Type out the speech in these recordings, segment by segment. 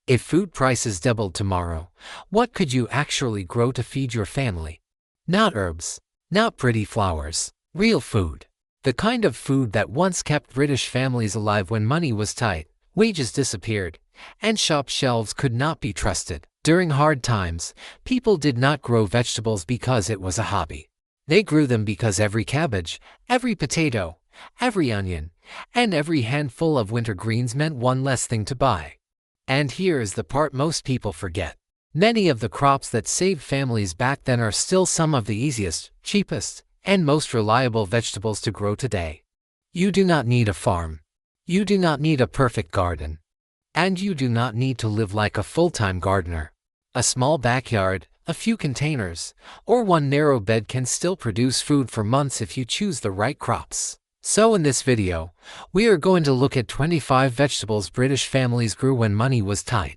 If food prices doubled tomorrow, what could you actually grow to feed your family? Not herbs, not pretty flowers, real food. The kind of food that once kept British families alive when money was tight, wages disappeared, and shop shelves could not be trusted. During hard times, people did not grow vegetables because it was a hobby. They grew them because every cabbage, every potato, every onion, and every handful of winter greens meant one less thing to buy. And here is the part most people forget. Many of the crops that saved families back then are still some of the easiest, cheapest, and most reliable vegetables to grow today. You do not need a farm. You do not need a perfect garden. And you do not need to live like a full-time gardener. A small backyard, a few containers, or one narrow bed can still produce food for months if you choose the right crops. So in this video, we are going to look at 25 vegetables British families grew when money was tight.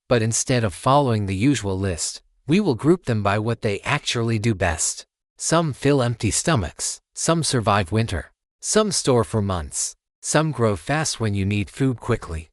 But instead of following the usual list, we will group them by what they actually do best. Some fill empty stomachs, some survive winter, some store for months, some grow fast when you need food quickly,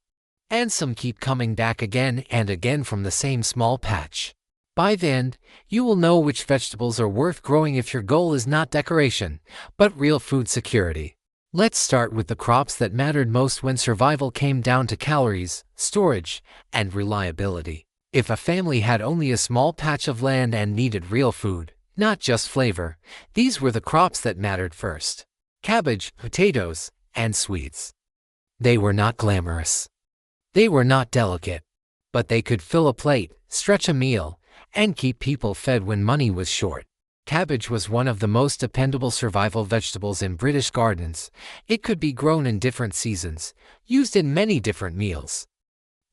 and some keep coming back again and again from the same small patch. By the end, you will know which vegetables are worth growing if your goal is not decoration, but real food security. Let's start with the crops that mattered most when survival came down to calories, storage, and reliability. If a family had only a small patch of land and needed real food, not just flavor, these were the crops that mattered first. Cabbage, potatoes, and swedes. They were not glamorous. They were not delicate. But they could fill a plate, stretch a meal, and keep people fed when money was short. Cabbage was one of the most dependable survival vegetables in British gardens. It could be grown in different seasons, used in many different meals,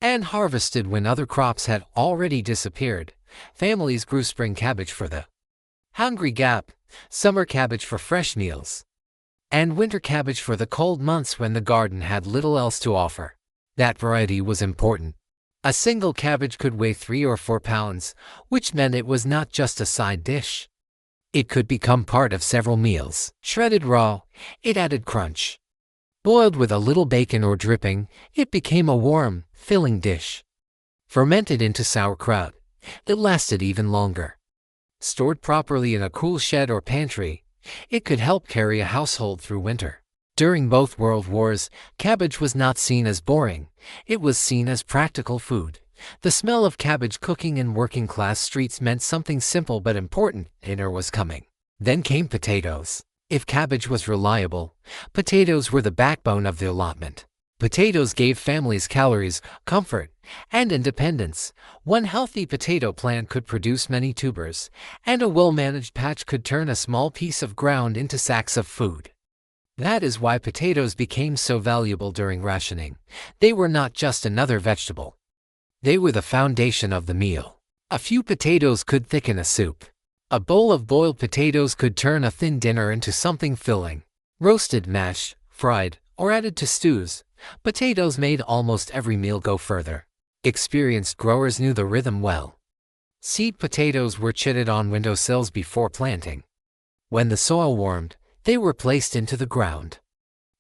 and harvested when other crops had already disappeared. Families grew spring cabbage for the hungry gap, summer cabbage for fresh meals, and winter cabbage for the cold months when the garden had little else to offer. That variety was important. A single cabbage could weigh 3 or 4 pounds, which meant it was not just a side dish. It could become part of several meals. Shredded raw, it added crunch. Boiled with a little bacon or dripping, it became a warm, filling dish. Fermented into sauerkraut, it lasted even longer. Stored properly in a cool shed or pantry, it could help carry a household through winter. During both World Wars, cabbage was not seen as boring. It was seen as practical food. The smell of cabbage cooking in working-class streets meant something simple but important. Dinner was coming. Then came potatoes. If cabbage was reliable, potatoes were the backbone of the allotment. Potatoes gave families calories, comfort, and independence. One healthy potato plant could produce many tubers, and a well-managed patch could turn a small piece of ground into sacks of food. That is why potatoes became so valuable during rationing. They were not just another vegetable. They were the foundation of the meal. A few potatoes could thicken a soup. A bowl of boiled potatoes could turn a thin dinner into something filling. Roasted, mashed, fried, or added to stews, potatoes made almost every meal go further. Experienced growers knew the rhythm well. Seed potatoes were chitted on windowsills before planting. When the soil warmed, they were placed into the ground.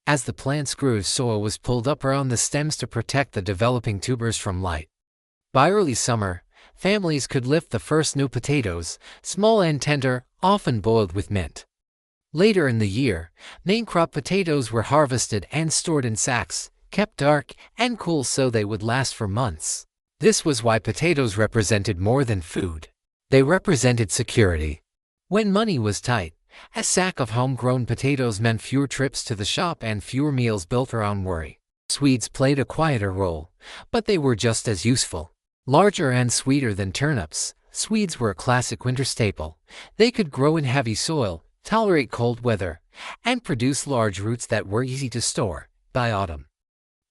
As the plants grew, soil was pulled up around the stems to protect the developing tubers from light. By early summer, families could lift the first new potatoes, small and tender, often boiled with mint. Later in the year, main crop potatoes were harvested and stored in sacks, kept dark and cool so they would last for months. This was why potatoes represented more than food. They represented security. When money was tight, a sack of homegrown potatoes meant fewer trips to the shop and fewer meals built around worry. Swedes played a quieter role, but they were just as useful. Larger and sweeter than turnips, swedes were a classic winter staple. They could grow in heavy soil, tolerate cold weather, and produce large roots that were easy to store. By autumn,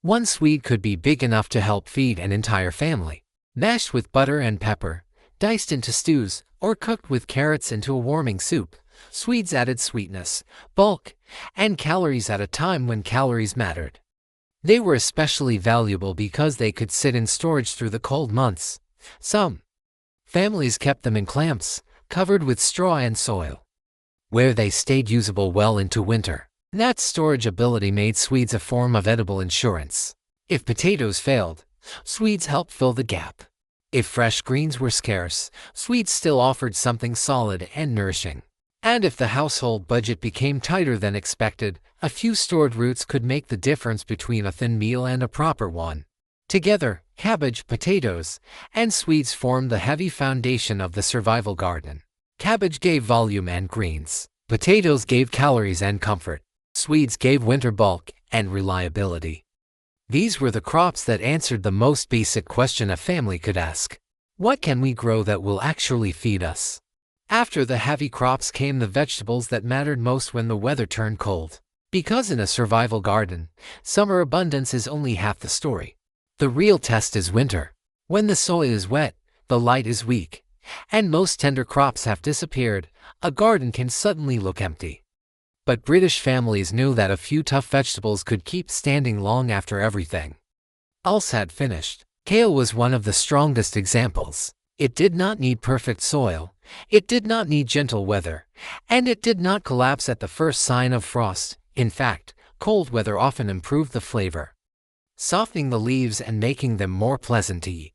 one swede could be big enough to help feed an entire family. Mashed with butter and pepper, diced into stews, or cooked with carrots into a warming soup, swedes added sweetness, bulk, and calories at a time when calories mattered. They were especially valuable because they could sit in storage through the cold months. Some families kept them in clamps, covered with straw and soil, where they stayed usable well into winter. That storage ability made swedes a form of edible insurance. If potatoes failed, Swedes helped fill the gap. If fresh greens were scarce, Swedes still offered something solid and nourishing. And if the household budget became tighter than expected, a few stored roots could make the difference between a thin meal and a proper one. Together, cabbage, potatoes, and Swedes formed the heavy foundation of the survival garden. Cabbage gave volume and greens. Potatoes gave calories and comfort. Swedes gave winter bulk and reliability. These were the crops that answered the most basic question a family could ask. What can we grow that will actually feed us? After the heavy crops came the vegetables that mattered most when the weather turned cold. Because in a survival garden, summer abundance is only half the story. The real test is winter. When the soil is wet, the light is weak, and most tender crops have disappeared, a garden can suddenly look empty. But British families knew that a few tough vegetables could keep standing long after everything else had finished. Kale was one of the strongest examples. It did not need perfect soil, it did not need gentle weather, and it did not collapse at the first sign of frost. In fact, cold weather often improved the flavor, softening the leaves and making them more pleasant to eat.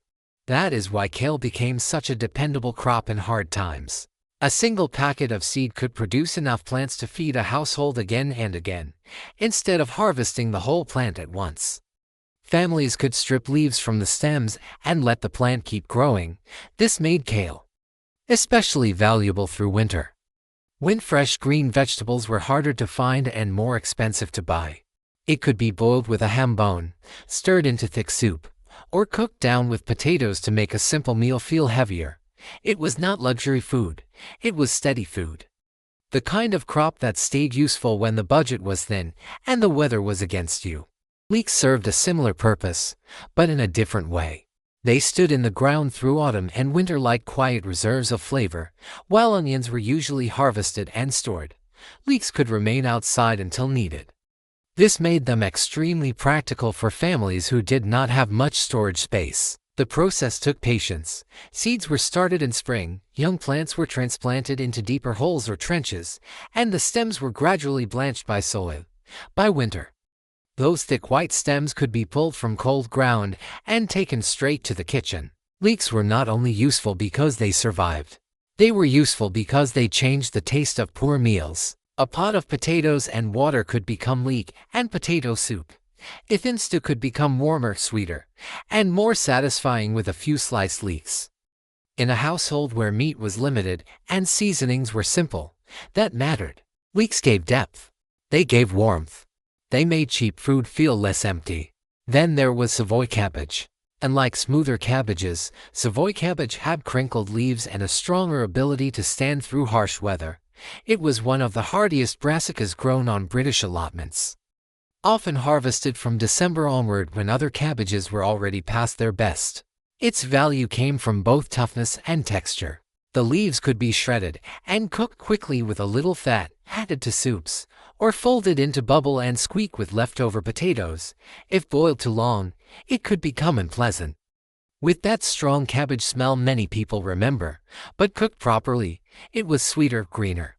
That is why kale became such a dependable crop in hard times. A single packet of seed could produce enough plants to feed a household again and again, instead of harvesting the whole plant at once. Families could strip leaves from the stems and let the plant keep growing. This made kale especially valuable through winter, when fresh green vegetables were harder to find and more expensive to buy. It could be boiled with a ham bone, stirred into thick soup, or cooked down with potatoes to make a simple meal feel heavier. It was not luxury food, it was steady food. The kind of crop that stayed useful when the budget was thin and the weather was against you. Leeks served a similar purpose, but in a different way. They stood in the ground through autumn and winter like quiet reserves of flavor. While onions were usually harvested and stored, leeks could remain outside until needed. This made them extremely practical for families who did not have much storage space. The process took patience. Seeds were started in spring, young plants were transplanted into deeper holes or trenches, and the stems were gradually blanched by soil. By winter, those thick white stems could be pulled from cold ground and taken straight to the kitchen. Leeks were not only useful because they survived. They were useful because they changed the taste of poor meals. A pot of potatoes and water could become leek and potato soup. A thin stew could become warmer, sweeter, and more satisfying with a few sliced leeks. In a household where meat was limited and seasonings were simple, that mattered. Leeks gave depth. They gave warmth. They made cheap food feel less empty. Then there was Savoy cabbage. Unlike smoother cabbages, Savoy cabbage had crinkled leaves and a stronger ability to stand through harsh weather. It was one of the hardiest brassicas grown on British allotments, often harvested from December onward when other cabbages were already past their best. Its value came from both toughness and texture. The leaves could be shredded and cooked quickly with a little fat, added to soups, or folded into bubble and squeak with leftover potatoes. If boiled too long, it could become unpleasant. With that strong cabbage smell many people remember, but cooked properly, it was sweeter, greener,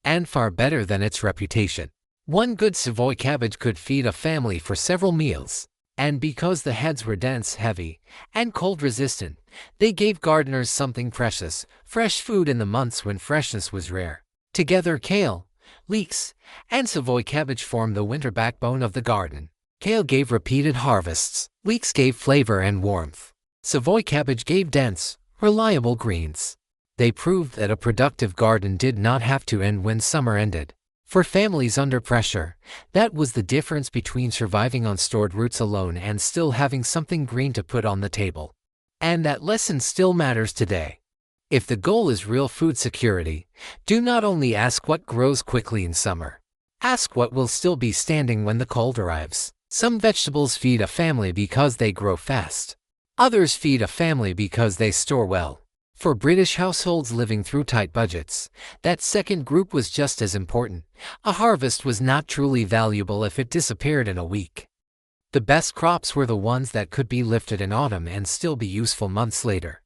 and far better than its reputation. One good Savoy cabbage could feed a family for several meals, and because the heads were dense, heavy, and cold-resistant, they gave gardeners something precious, fresh food in the months when freshness was rare. Together, kale, leeks, and Savoy cabbage formed the winter backbone of the garden. Kale gave repeated harvests, leeks gave flavor and warmth. Savoy cabbage gave dense, reliable greens. They proved that a productive garden did not have to end when summer ended. For families under pressure, that was the difference between surviving on stored roots alone and still having something green to put on the table. And that lesson still matters today. If the goal is real food security, do not only ask what grows quickly in summer. Ask what will still be standing when the cold arrives. Some vegetables feed a family because they grow fast. Others feed a family because they store well. For British households living through tight budgets, that second group was just as important. A harvest was not truly valuable if it disappeared in a week. The best crops were the ones that could be lifted in autumn and still be useful months later,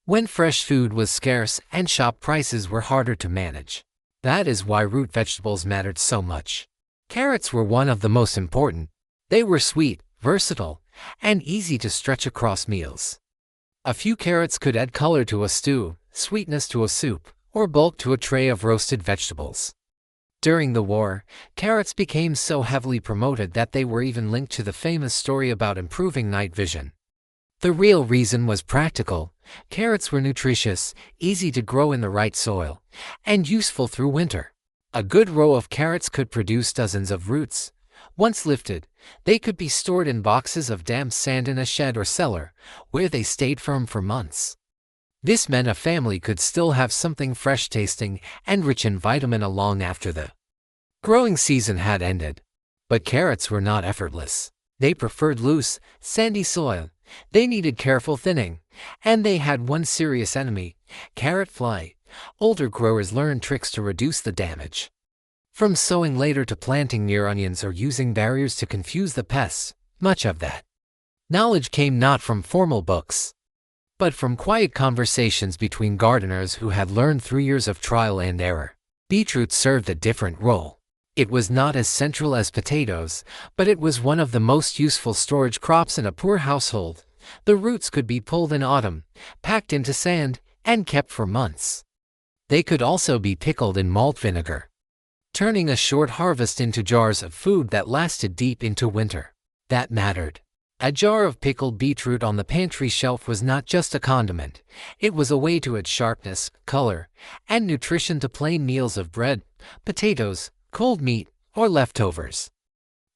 when fresh food was scarce and shop prices were harder to manage. That is why root vegetables mattered so much. Carrots were one of the most important. They were sweet, versatile, and easy to stretch across meals. A few carrots could add color to a stew, sweetness to a soup, or bulk to a tray of roasted vegetables. During the war, carrots became so heavily promoted that they were even linked to the famous story about improving night vision. The real reason was practical. Carrots were nutritious, easy to grow in the right soil, and useful through winter. A good row of carrots could produce dozens of roots. Once lifted, they could be stored in boxes of damp sand in a shed or cellar, where they stayed firm for months. This meant a family could still have something fresh-tasting and rich in vitamin long after the growing season had ended. But carrots were not effortless. They preferred loose, sandy soil. They needed careful thinning, and they had one serious enemy, carrot fly. Older growers learned tricks to reduce the damage. From sowing later to planting near onions or using barriers to confuse the pests, much of that knowledge came not from formal books, but from quiet conversations between gardeners who had learned through years of trial and error. Beetroot served a different role. It was not as central as potatoes, but it was one of the most useful storage crops in a poor household. The roots could be pulled in autumn, packed into sand, and kept for months. They could also be pickled in malt vinegar, turning a short harvest into jars of food that lasted deep into winter. That mattered. A jar of pickled beetroot on the pantry shelf was not just a condiment. It was a way to add sharpness, color, and nutrition to plain meals of bread, potatoes, cold meat, or leftovers.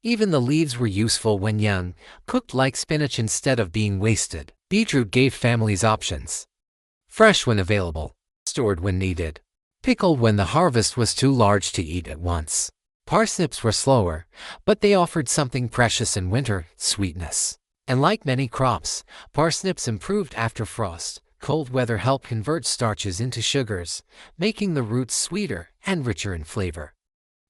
Even the leaves were useful when young, cooked like spinach instead of being wasted. Beetroot gave families options. Fresh when available, stored when needed, pickled when the harvest was too large to eat at once. Parsnips were slower, but they offered something precious in winter, sweetness. And like many crops, parsnips improved after frost. Cold weather helped convert starches into sugars, making the roots sweeter and richer in flavor.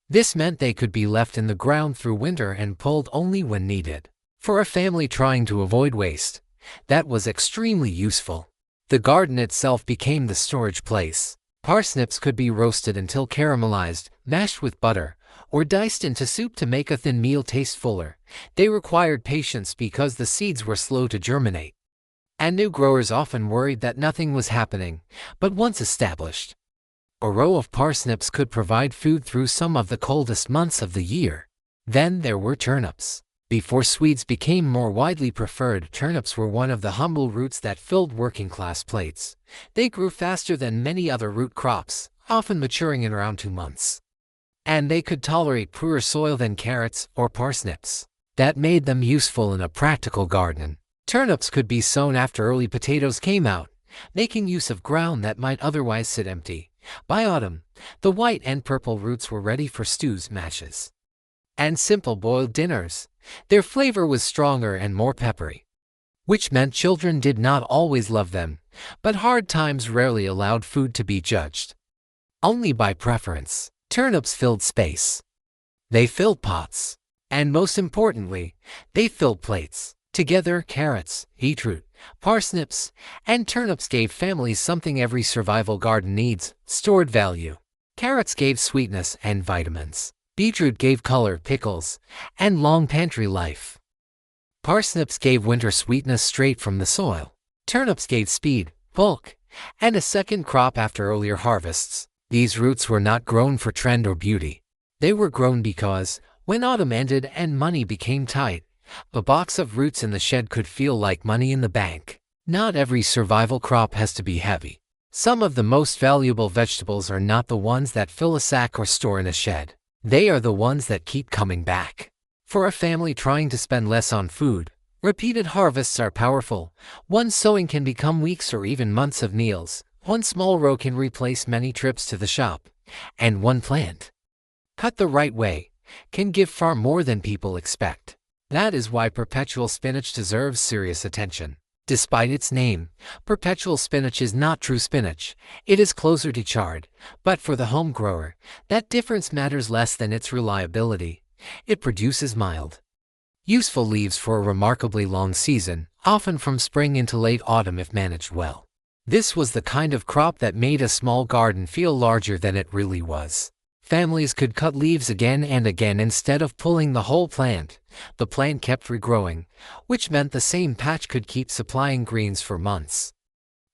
This meant they could be left in the ground through winter and pulled only when needed. For a family trying to avoid waste, that was extremely useful. The garden itself became the storage place. Parsnips could be roasted until caramelized, mashed with butter, or diced into soup to make a thin meal taste fuller. They required patience because the seeds were slow to germinate. And new growers often worried that nothing was happening, but once established, a row of parsnips could provide food through some of the coldest months of the year. Then there were turnips. Before swedes became more widely preferred, turnips were one of the humble roots that filled working-class plates. They grew faster than many other root crops, often maturing in around 2 months. And they could tolerate poorer soil than carrots or parsnips. That made them useful in a practical garden. Turnips could be sown after early potatoes came out, making use of ground that might otherwise sit empty. By autumn, the white and purple roots were ready for stews, mashes, and simple boiled dinners. Their flavor was stronger and more peppery, which meant children did not always love them, but hard times rarely allowed food to be judged only by preference. Turnips filled space. They filled pots. And most importantly, they filled plates. Together, carrots, beetroot, parsnips, and turnips gave families something every survival garden needs: stored value. Carrots gave sweetness and vitamins. Beetroot gave color, pickles, and long pantry life. Parsnips gave winter sweetness straight from the soil. Turnips gave speed, bulk, and a second crop after earlier harvests. These roots were not grown for trend or beauty. They were grown because, when autumn ended and money became tight, a box of roots in the shed could feel like money in the bank. Not every survival crop has to be heavy. Some of the most valuable vegetables are not the ones that fill a sack or store in a shed. They are the ones that keep coming back. For a family trying to spend less on food, repeated harvests are powerful. One sowing can become weeks or even months of meals. One small row can replace many trips to the shop. And one plant, cut the right way, can give far more than people expect. That is why perpetual spinach deserves serious attention. Despite its name, perpetual spinach is not true spinach. It is closer to chard, but for the home grower, that difference matters less than its reliability. It produces mild, useful leaves for a remarkably long season, often from spring into late autumn if managed well. This was the kind of crop that made a small garden feel larger than it really was. Families could cut leaves again and again instead of pulling the whole plant. The plant kept regrowing, which meant the same patch could keep supplying greens for months.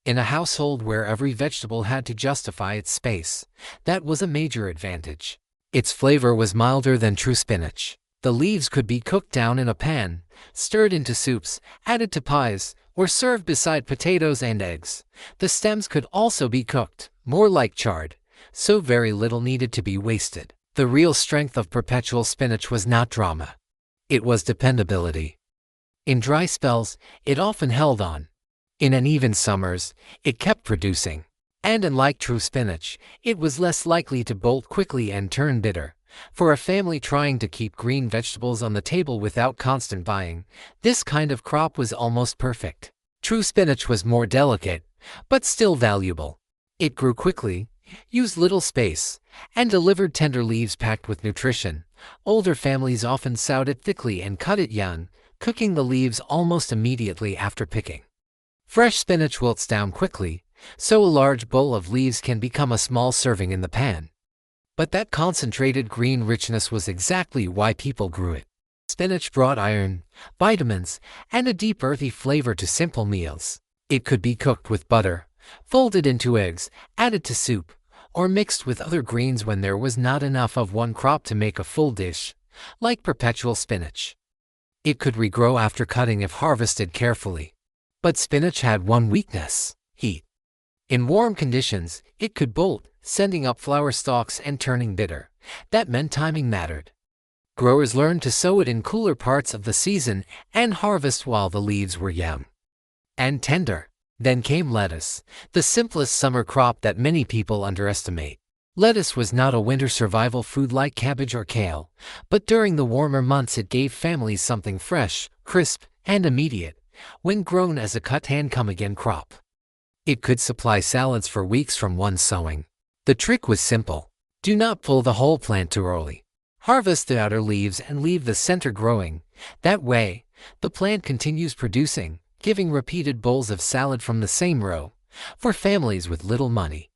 In a household where every vegetable had to justify its space, that was a major advantage. Its flavor was milder than true spinach. The leaves could be cooked down in a pan, stirred into soups, added to pies, or served beside potatoes and eggs. The stems could also be cooked, more like chard, so very little needed to be wasted. The real strength of perpetual spinach was not drama. It was dependability. In dry spells, it often held on. In uneven summers, it kept producing. And unlike true spinach, it was less likely to bolt quickly and turn bitter. For a family trying to keep green vegetables on the table without constant buying, this kind of crop was almost perfect. True spinach was more delicate, but still valuable. It grew quickly, used little space, and delivered tender leaves packed with nutrition. Older families often sowed it thickly and cut it young, cooking the leaves almost immediately after picking. Fresh spinach wilts down quickly, so a large bowl of leaves can become a small serving in the pan. But that concentrated green richness was exactly why people grew it. Spinach brought iron, vitamins, and a deep earthy flavor to simple meals. It could be cooked with butter, folded into eggs, added to soup, or mixed with other greens when there was not enough of one crop to make a full dish, like perpetual spinach. It could regrow after cutting if harvested carefully. But spinach had one weakness: heat. In warm conditions, it could bolt, sending up flower stalks and turning bitter. That meant timing mattered. Growers learned to sow it in cooler parts of the season and harvest while the leaves were young and tender. Then came lettuce, the simplest summer crop that many people underestimate. Lettuce was not a winter survival food like cabbage or kale, but during the warmer months it gave families something fresh, crisp, and immediate, when grown as a cut-and-come-again crop. It could supply salads for weeks from one sowing. The trick was simple. Do not pull the whole plant too early. Harvest the outer leaves and leave the center growing. That way, the plant continues producing, giving repeated bowls of salad from the same row, for families with little money.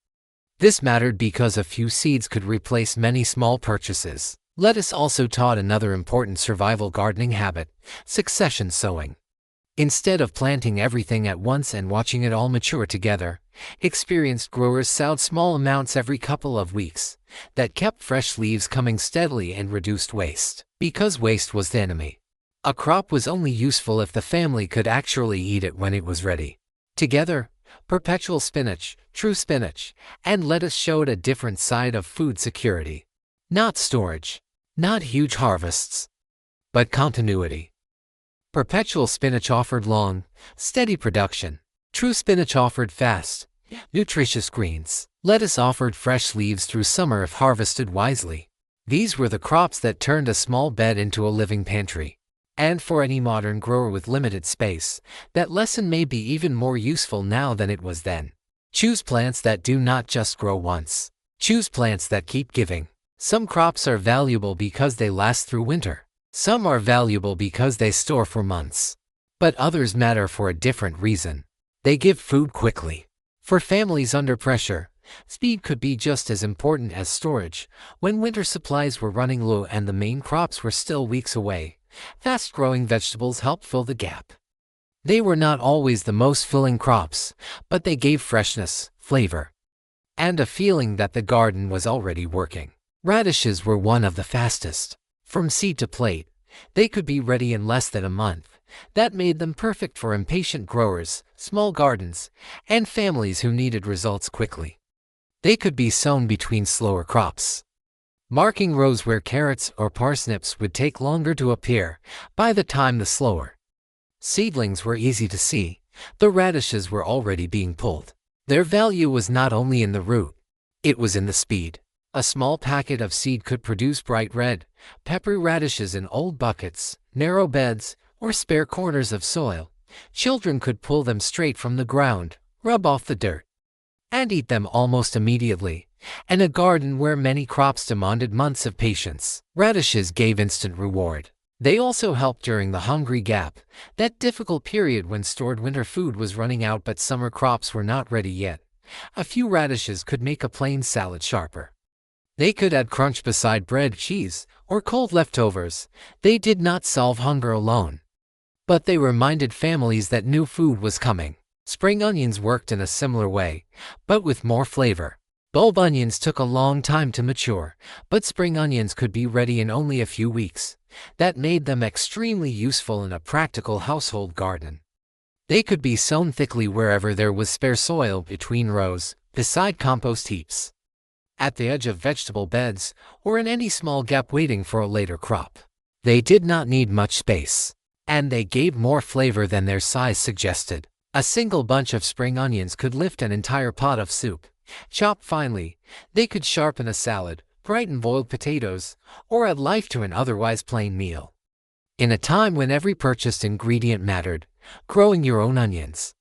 This mattered because a few seeds could replace many small purchases. Lettuce also taught another important survival gardening habit: succession sowing. Instead of planting everything at once and watching it all mature together, experienced growers sowed small amounts every couple of weeks. That kept fresh leaves coming steadily and reduced waste. Because waste was the enemy. A crop was only useful if the family could actually eat it when it was ready. Together, perpetual spinach, true spinach, and lettuce showed a different side of food security. Not storage, not huge harvests, but continuity. Perpetual spinach offered long, steady production. True spinach offered fast, nutritious greens. Lettuce offered fresh leaves through summer if harvested wisely. These were the crops that turned a small bed into a living pantry. And for any modern grower with limited space, that lesson may be even more useful now than it was then. Choose plants that do not just grow once. Choose plants that keep giving. Some crops are valuable because they last through winter. Some are valuable because they store for months. But others matter for a different reason. They give food quickly. For families under pressure, speed could be just as important as storage. When winter supplies were running low and the main crops were still weeks away, fast-growing vegetables helped fill the gap. They were not always the most filling crops, but they gave freshness, flavor, and a feeling that the garden was already working. Radishes were one of the fastest. From seed to plate, they could be ready in less than a month. That made them perfect for impatient growers, small gardens, and families who needed results quickly. They could be sown between slower crops, marking rows where carrots or parsnips would take longer to appear. By the time the slower seedlings were easy to see, the radishes were already being pulled. Their value was not only in the root, it was in the speed. A small packet of seed could produce bright red, peppery radishes in old buckets, narrow beds, or spare corners of soil. Children could pull them straight from the ground, rub off the dirt, and eat them almost immediately. In a garden where many crops demanded months of patience, radishes gave instant reward. They also helped during the hungry gap, that difficult period when stored winter food was running out but summer crops were not ready yet. A few radishes could make a plain salad sharper. They could add crunch beside bread, cheese, or cold leftovers. They did not solve hunger alone, but they reminded families that new food was coming. Spring onions worked in a similar way, but with more flavor. Bulb onions took a long time to mature, but spring onions could be ready in only a few weeks. That made them extremely useful in a practical household garden. They could be sown thickly wherever there was spare soil, between rows, beside compost heaps, at the edge of vegetable beds, or in any small gap waiting for a later crop. They did not need much space, and they gave more flavor than their size suggested. A single bunch of spring onions could lift an entire pot of soup. Chopped finely, they could sharpen a salad, brighten boiled potatoes, or add life to an otherwise plain meal. In a time when every purchased ingredient mattered, growing your own onions,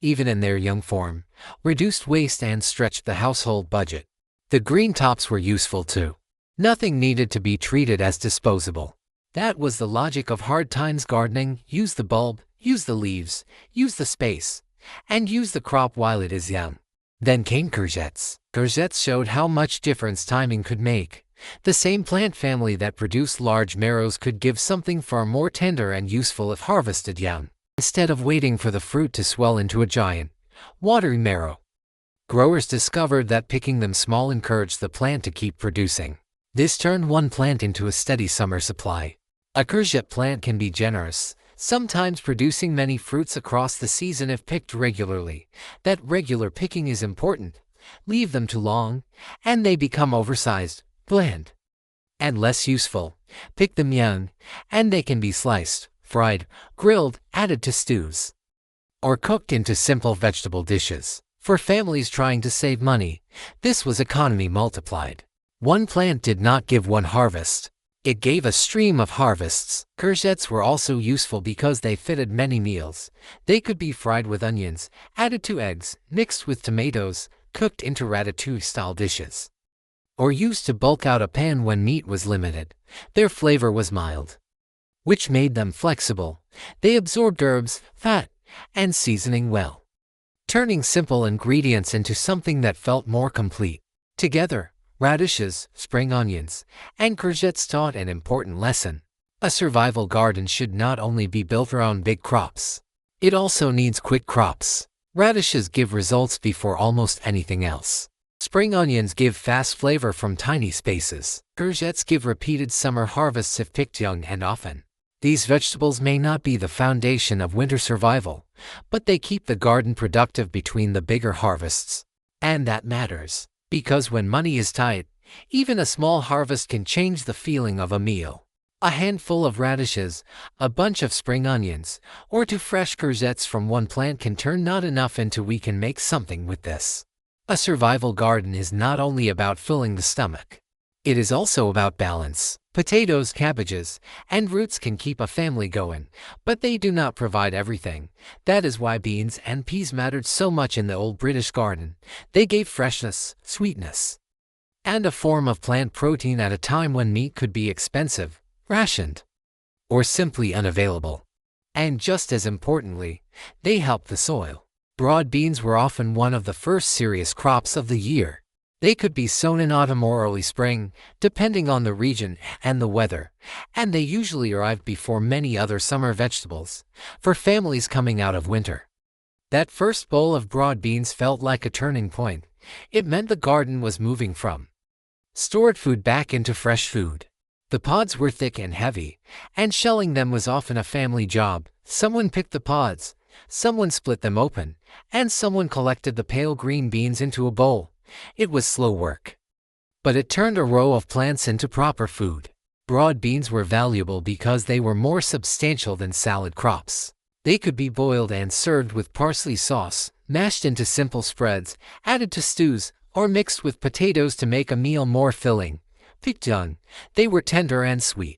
even in their young form, reduced waste and stretched the household budget. The green tops were useful too. Nothing needed to be treated as disposable. That was the logic of hard times gardening: use the bulb, use the leaves, use the space, and use the crop while it is young. Then came courgettes. Courgettes showed how much difference timing could make. The same plant family that produced large marrows could give something far more tender and useful if harvested young, instead of waiting for the fruit to swell into a giant, watery marrow. Growers discovered that picking them small encouraged the plant to keep producing. This turned one plant into a steady summer supply. A courgette plant can be generous, sometimes producing many fruits across the season if picked regularly. That regular picking is important. Leave them too long, and they become oversized, bland, and less useful. Pick them young, and they can be sliced, fried, grilled, added to stews, or cooked into simple vegetable dishes. For families trying to save money, this was economy multiplied. One plant did not give one harvest. It gave a stream of harvests. Courgettes were also useful because they fitted many meals. They could be fried with onions, added to eggs, mixed with tomatoes, cooked into ratatouille-style dishes, or used to bulk out a pan when meat was limited. Their flavor was mild, which made them flexible. They absorbed herbs, fat, and seasoning well, turning simple ingredients into something that felt more complete. Together, radishes, spring onions, and courgettes taught an important lesson. A survival garden should not only be built around big crops. It also needs quick crops. Radishes give results before almost anything else. Spring onions give fast flavor from tiny spaces. Courgettes give repeated summer harvests if picked young and often. These vegetables may not be the foundation of winter survival, but they keep the garden productive between the bigger harvests. And that matters, because when money is tight, even a small harvest can change the feeling of a meal. A handful of radishes, a bunch of spring onions, or two fresh courgettes from one plant can turn not enough into we can make something with this. A survival garden is not only about filling the stomach. It is also about balance. Potatoes, cabbages, and roots can keep a family going, but they do not provide everything. That is why beans and peas mattered so much in the old British garden. They gave freshness, sweetness, and a form of plant protein at a time when meat could be expensive, rationed, or simply unavailable. And just as importantly, they helped the soil. Broad beans were often one of the first serious crops of the year. They could be sown in autumn or early spring, depending on the region and the weather, and they usually arrived before many other summer vegetables. For families coming out of winter, that first bowl of broad beans felt like a turning point. It meant the garden was moving from stored food back into fresh food. The pods were thick and heavy, and shelling them was often a family job. Someone picked the pods, someone split them open, and someone collected the pale green beans into a bowl. It was slow work, but it turned a row of plants into proper food. Broad beans were valuable because they were more substantial than salad crops. They could be boiled and served with parsley sauce, mashed into simple spreads, added to stews, or mixed with potatoes to make a meal more filling. Picked young, they were tender and sweet.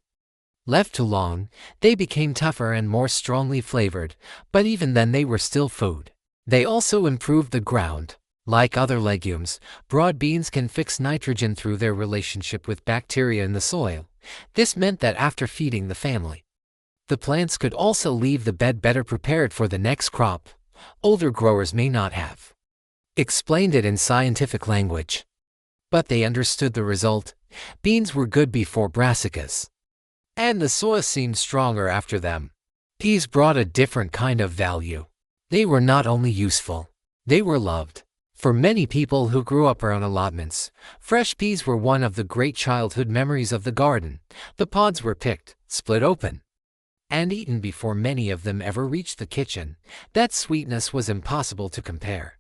Left too long, they became tougher and more strongly flavored, but even then they were still food. They also improved the ground. Like other legumes, broad beans can fix nitrogen through their relationship with bacteria in the soil. This meant that after feeding the family, the plants could also leave the bed better prepared for the next crop. Older growers may not have explained it in scientific language, But they understood the result. Beans were good before brassicas, and the soil seemed stronger after them. Peas brought a different kind of value. They were not only useful, they were loved. For many people who grew up around allotments, fresh peas were one of the great childhood memories of the garden. The pods were picked, split open, and eaten before many of them ever reached the kitchen. That sweetness was impossible to compare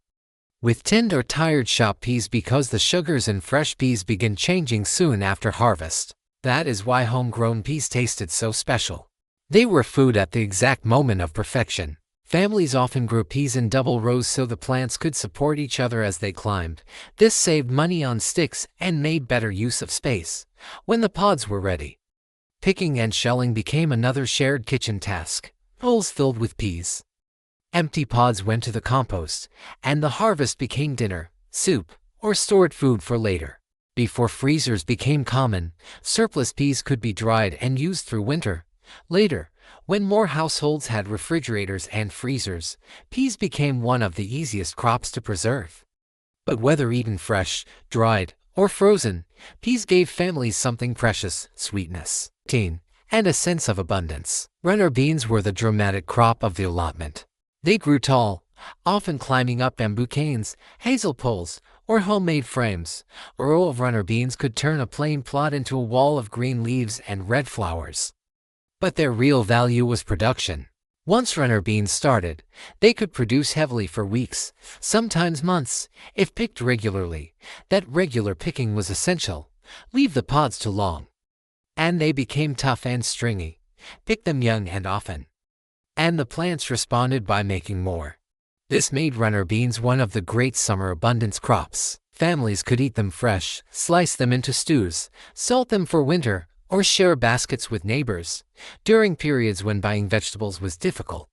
with tinned or tired shop peas, because the sugars in fresh peas begin changing soon after harvest. That is why homegrown peas tasted so special. They were food at the exact moment of perfection. Families often grew peas in double rows so the plants could support each other as they climbed. This saved money on sticks and made better use of space. When the pods were ready, picking and shelling became another shared kitchen task. Bowls filled with peas, empty pods went to the compost, and the harvest became dinner, soup, or stored food for later. Before freezers became common, surplus peas could be dried and used through winter. Later, when more households had refrigerators and freezers, peas became one of the easiest crops to preserve. But whether eaten fresh, dried, or frozen, peas gave families something precious: sweetness, and a sense of abundance. Runner beans were the dramatic crop of the allotment. They grew tall, often climbing up bamboo canes, hazel poles, or homemade frames. A row of runner beans could turn a plain plot into a wall of green leaves and red flowers. But their real value was production. Once runner beans started, they could produce heavily for weeks, sometimes months, if picked regularly. That regular picking was essential. Leave the pods too long, and they became tough and stringy. Pick them young and often, and the plants responded by making more. This made runner beans one of the great summer abundance crops. Families could eat them fresh, slice them into stews, salt them for winter, or share baskets with neighbors during periods when buying vegetables was difficult.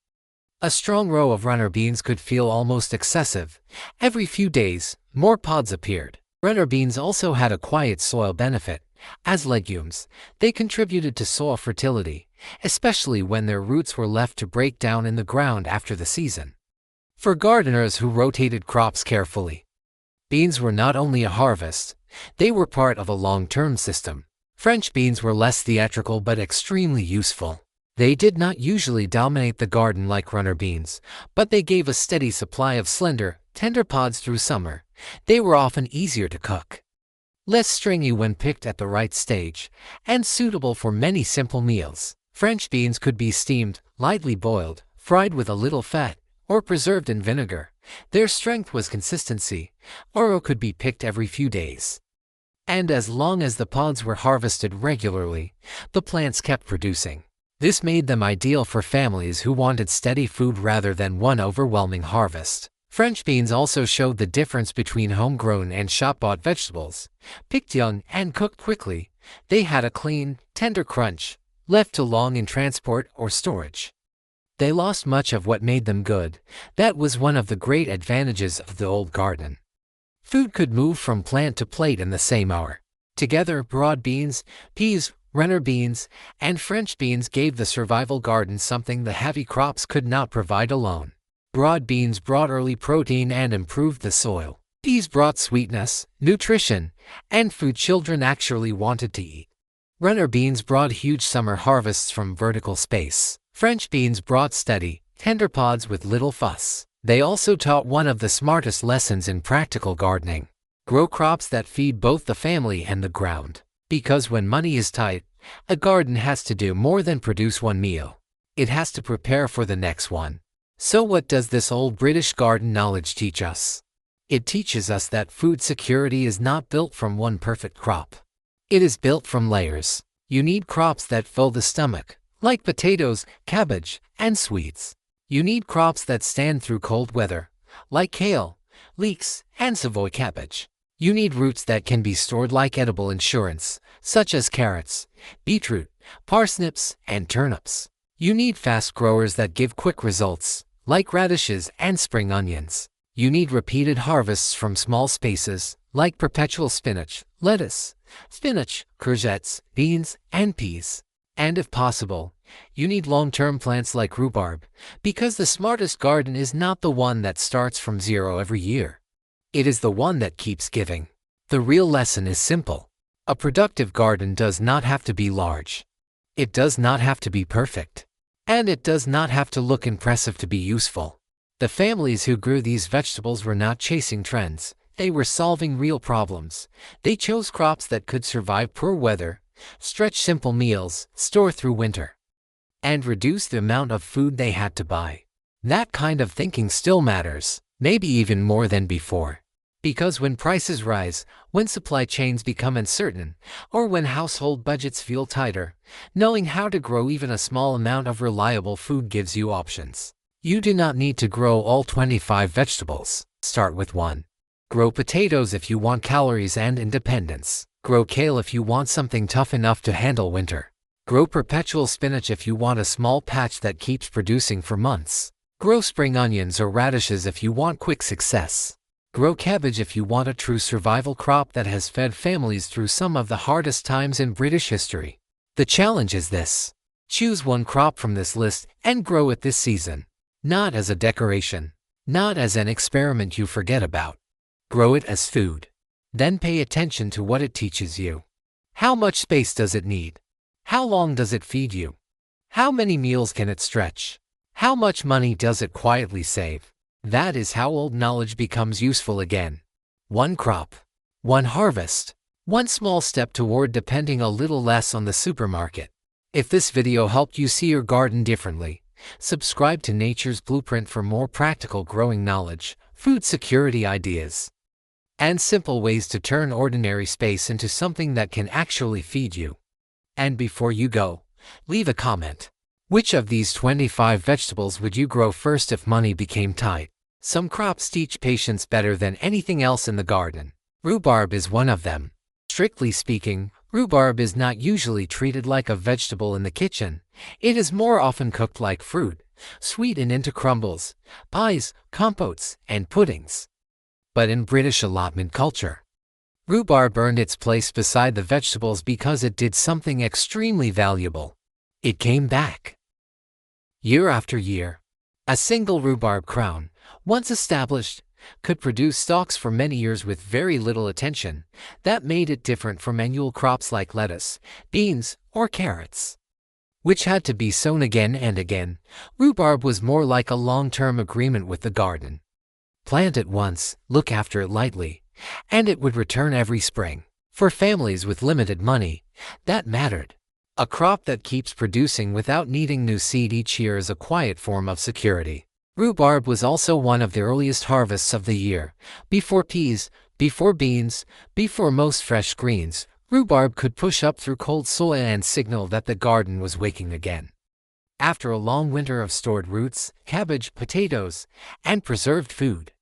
A strong row of runner beans could feel almost excessive. Every few days, more pods appeared. Runner beans also had a quiet soil benefit. As legumes, they contributed to soil fertility, especially when their roots were left to break down in the ground after the season. For gardeners who rotated crops carefully, beans were not only a harvest, they were part of a long-term system. French beans were less theatrical but extremely useful. They did not usually dominate the garden like runner beans, but they gave a steady supply of slender, tender pods through summer. They were often easier to cook, less stringy when picked at the right stage, and suitable for many simple meals. French beans could be steamed, lightly boiled, fried with a little fat, or preserved in vinegar. Their strength was consistency. Oro could be picked every few days, and as long as the pods were harvested regularly, the plants kept producing. This made them ideal for families who wanted steady food rather than one overwhelming harvest. French beans also showed the difference between homegrown and shop-bought vegetables. Picked young and cooked quickly, they had a clean, tender crunch. Left too long in transport or storage, they lost much of what made them good. That was one of the great advantages of the old garden. Food could move from plant to plate in the same hour. Together, broad beans, peas, runner beans, and French beans gave the survival garden something the heavy crops could not provide alone. Broad beans brought early protein and improved the soil. Peas brought sweetness, nutrition, and food children actually wanted to eat. Runner beans brought huge summer harvests from vertical space. French beans brought steady, tender pods with little fuss. They also taught one of the smartest lessons in practical gardening: grow crops that feed both the family and the ground. Because when money is tight, a garden has to do more than produce one meal. It has to prepare for the next one. So what does this old British garden knowledge teach us? It teaches us that food security is not built from one perfect crop. It is built from layers. You need crops that fill the stomach, like potatoes, cabbage, and swedes. You need crops that stand through cold weather, like kale, leeks, and Savoy cabbage. You need roots that can be stored like edible insurance, such as carrots, beetroot, parsnips, and turnips. You need fast growers that give quick results, like radishes and spring onions. You need repeated harvests from small spaces, like perpetual spinach, lettuce, spinach, courgettes, beans, and peas. And if possible, you need long-term plants like rhubarb, because the smartest garden is not the one that starts from zero every year. It is the one that keeps giving. The real lesson is simple. A productive garden does not have to be large. It does not have to be perfect. And it does not have to look impressive to be useful. The families who grew these vegetables were not chasing trends. They were solving real problems. They chose crops that could survive poor weather, stretch simple meals, store through winter, and reduce the amount of food they had to buy. That kind of thinking still matters, maybe even more than before. Because when prices rise, when supply chains become uncertain, or when household budgets feel tighter, knowing how to grow even a small amount of reliable food gives you options. You do not need to grow all 25 vegetables. Start with one. Grow potatoes if you want calories and independence. Grow kale if you want something tough enough to handle winter. Grow perpetual spinach if you want a small patch that keeps producing for months. Grow spring onions or radishes if you want quick success. Grow cabbage if you want a true survival crop that has fed families through some of the hardest times in British history. The challenge is this. Choose one crop from this list and grow it this season. Not as a decoration. Not as an experiment you forget about. Grow it as food. Then pay attention to what it teaches you. How much space does it need? How long does it feed you? How many meals can it stretch? How much money does it quietly save? That is how old knowledge becomes useful again. One crop. One harvest. One small step toward depending a little less on the supermarket. If this video helped you see your garden differently, subscribe to Nature's Blueprint for more practical growing knowledge, food security ideas, and simple ways to turn ordinary space into something that can actually feed you. And before you go, leave a comment. Which of these 25 vegetables would you grow first if money became tight? Some crops teach patience better than anything else in the garden. Rhubarb is one of them. Strictly speaking, rhubarb is not usually treated like a vegetable in the kitchen. It is more often cooked like fruit, sweetened into crumbles, pies, compotes, and puddings. But in British allotment culture, rhubarb earned its place beside the vegetables because it did something extremely valuable. It came back. Year after year. A single rhubarb crown, once established, could produce stalks for many years with very little attention. That made it different from annual crops like lettuce, beans, or carrots, which had to be sown again and again. Rhubarb was more like a long-term agreement with the garden. Plant it once, look after it lightly, and it would return every spring. For families with limited money, that mattered. A crop that keeps producing without needing new seed each year is a quiet form of security. Rhubarb was also one of the earliest harvests of the year. Before peas, before beans, before most fresh greens, rhubarb could push up through cold soil and signal that the garden was waking again. After a long winter of stored roots, cabbage, potatoes, and preserved food,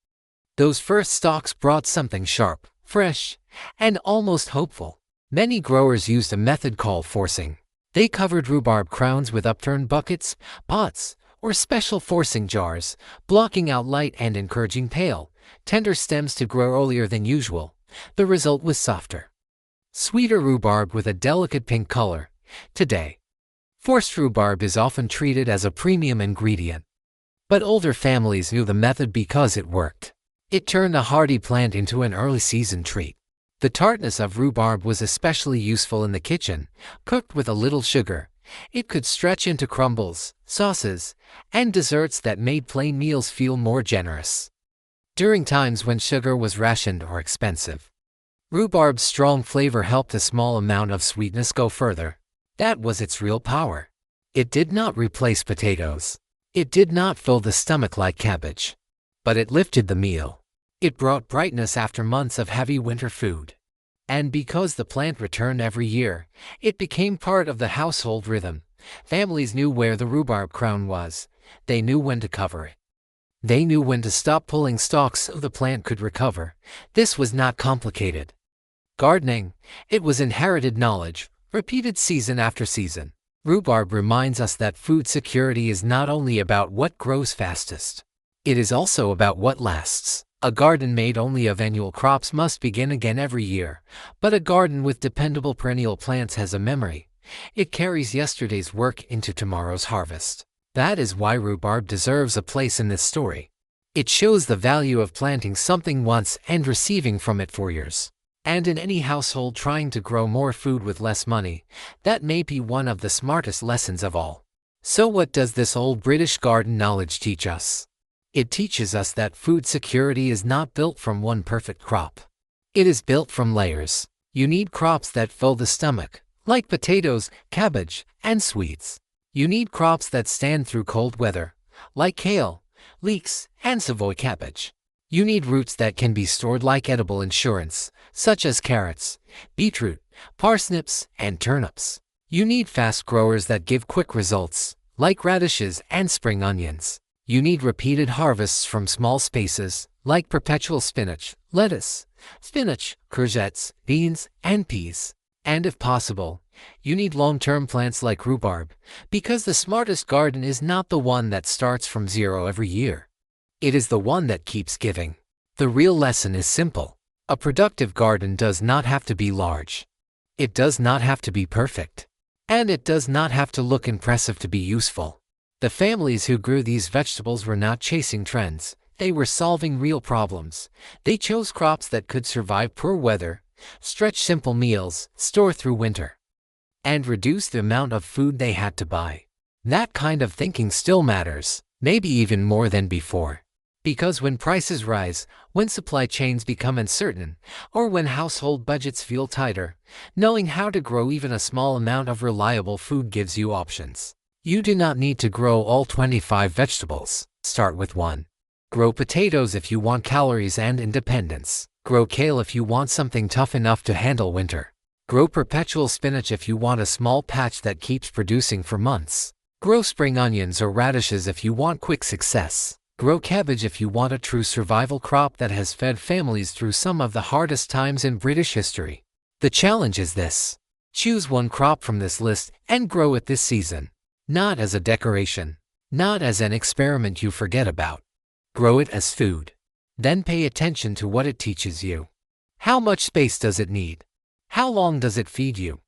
those first stalks brought something sharp, fresh, and almost hopeful. Many growers used a method called forcing. They covered rhubarb crowns with upturned buckets, pots, or special forcing jars, blocking out light and encouraging pale, tender stems to grow earlier than usual. The result was softer, sweeter rhubarb with a delicate pink color. Today, forced rhubarb is often treated as a premium ingredient. But older families knew the method because it worked. It turned a hardy plant into an early season treat. The tartness of rhubarb was especially useful in the kitchen. Cooked with a little sugar, it could stretch into crumbles, sauces, and desserts that made plain meals feel more generous. During times when sugar was rationed or expensive, rhubarb's strong flavor helped a small amount of sweetness go further. That was its real power. It did not replace potatoes. It did not fill the stomach like cabbage. But it lifted the meal. It brought brightness after months of heavy winter food. And because the plant returned every year, it became part of the household rhythm. Families knew where the rhubarb crown was. They knew when to cover it. They knew when to stop pulling stalks so the plant could recover. This was not complicated gardening. It was inherited knowledge, repeated season after season. Rhubarb reminds us that food security is not only about what grows fastest. It is also about what lasts. A garden made only of annual crops must begin again every year, but a garden with dependable perennial plants has a memory. It carries yesterday's work into tomorrow's harvest. That is why rhubarb deserves a place in this story. It shows the value of planting something once and receiving from it for years. And in any household trying to grow more food with less money, that may be one of the smartest lessons of all. So what does this old British garden knowledge teach us? It teaches us that food security is not built from one perfect crop. It is built from layers. You need crops that fill the stomach, like potatoes, cabbage, and swedes. You need crops that stand through cold weather, like kale, leeks, and Savoy cabbage. You need roots that can be stored like edible insurance, such as carrots, beetroot, parsnips, and turnips. You need fast growers that give quick results, like radishes and spring onions. You need repeated harvests from small spaces, like perpetual spinach, lettuce, spinach, courgettes, beans, and peas. And if possible, you need long-term plants like rhubarb, because the smartest garden is not the one that starts from zero every year. It is the one that keeps giving. The real lesson is simple. A productive garden does not have to be large. It does not have to be perfect. And it does not have to look impressive to be useful. The families who grew these vegetables were not chasing trends. They were solving real problems. They chose crops that could survive poor weather, stretch simple meals, store through winter, and reduce the amount of food they had to buy. That kind of thinking still matters, maybe even more than before. Because when prices rise, when supply chains become uncertain, or when household budgets feel tighter, knowing how to grow even a small amount of reliable food gives you options. You do not need to grow all 25 vegetables. Start with one. Grow potatoes if you want calories and independence. Grow kale if you want something tough enough to handle winter. Grow perpetual spinach if you want a small patch that keeps producing for months. Grow spring onions or radishes if you want quick success. Grow cabbage if you want a true survival crop that has fed families through some of the hardest times in British history. The challenge is this. Choose one crop from this list and grow it this season. Not as a decoration. Not as an experiment you forget about. Grow it as food. Then pay attention to what it teaches you. How much space does it need? How long does it feed you?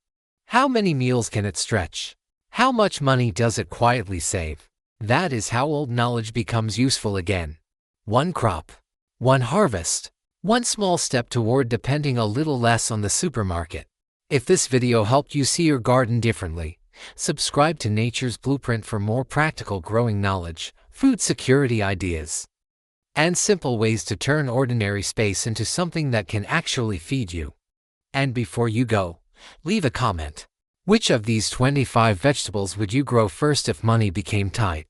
How many meals can it stretch? How much money does it quietly save? That is how old knowledge becomes useful again. One crop. One harvest. One small step toward depending a little less on the supermarket. If this video helped you see your garden differently, subscribe to Nature's Blueprint for more practical growing knowledge, food security ideas, and simple ways to turn ordinary space into something that can actually feed you. And before you go, leave a comment. Which of these 25 vegetables would you grow first if money became tight?